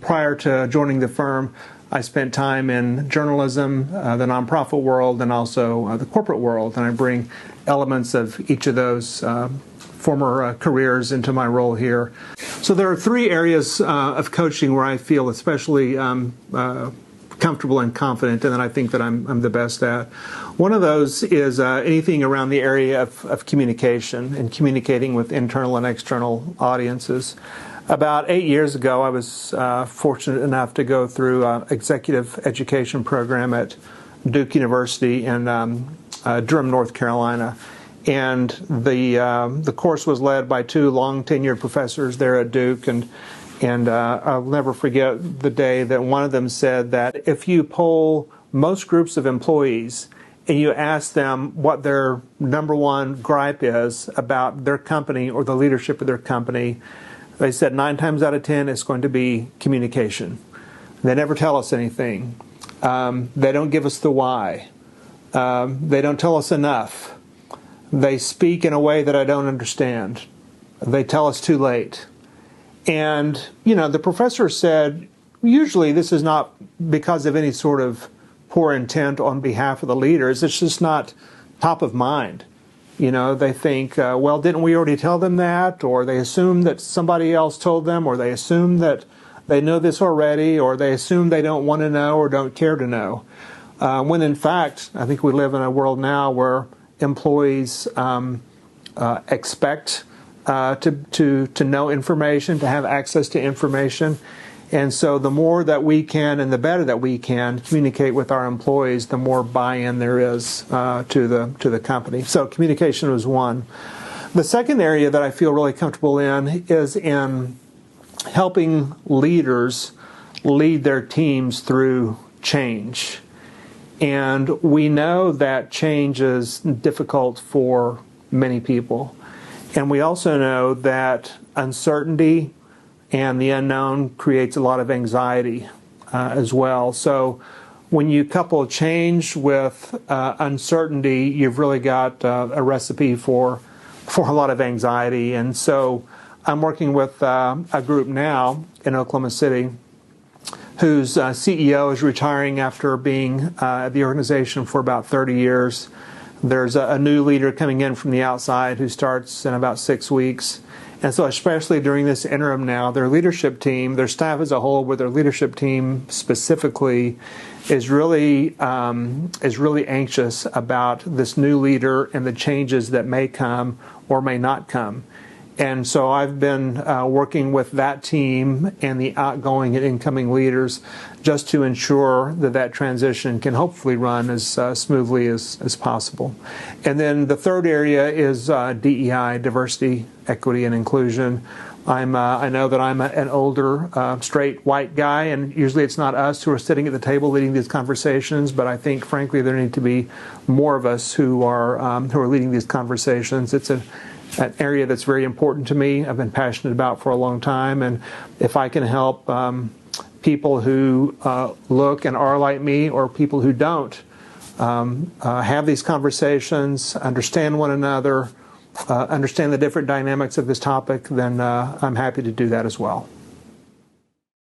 Prior to joining the firm, I spent time in journalism, the nonprofit world, and also the corporate world, and I bring elements of each of those former careers into my role here. So there are three areas of coaching where I feel especially comfortable and confident, and that I think that I'm the best at. One of those is anything around the area of communication and communicating with internal and external audiences. About 8 years ago, I was fortunate enough to go through an executive education program at Duke University in Durham, North Carolina. And the course was led by two long-tenured professors there at Duke. And I'll never forget the day that one of them said that if you poll most groups of employees and you ask them what their number one gripe is about their company or the leadership of their company, they said 9 times out of 10 it's going to be communication. They never tell us anything. They don't give us the why. They don't tell us enough. They speak in a way that I don't understand. They tell us too late. And, the professor said, usually this is not because of any sort of poor intent on behalf of the leaders. It's just not top of mind. They think, well, didn't we already tell them that? Or they assume that somebody else told them, or they assume that they know this already, or they assume they don't want to know or don't care to know. When in fact, I think we live in a world now where employees expect to know information, to have access to information. And so the more that we can and the better that we can communicate with our employees, the more buy-in there is to the company. So communication was one. The second area that I feel really comfortable in is in helping leaders lead their teams through change. And we know that change is difficult for many people. And we also know that uncertainty and the unknown creates a lot of anxiety as well. So when you couple change with uncertainty, you've really got a recipe for a lot of anxiety. And so I'm working with a group now in Oklahoma City whose CEO is retiring after being at the organization for about 30 years. There's a new leader coming in from the outside who starts in about 6 weeks. And so especially during this interim now, their leadership team, their staff as a whole, but their leadership team specifically, is really anxious about this new leader and the changes that may come or may not come. And so I've been working with that team and the outgoing and incoming leaders just to ensure that transition can hopefully run as smoothly as possible. And then the third area is DEI, diversity, equity, and inclusion. I know that I'm an older, straight white guy, and usually it's not us who are sitting at the table leading these conversations, but I think, frankly, there need to be more of us who are leading these conversations. It's an area that's very important to me, I've been passionate about for a long time, and if I can help people who look and are like me or people who don't have these conversations, understand one another, understand the different dynamics of this topic, then I'm happy to do that as well.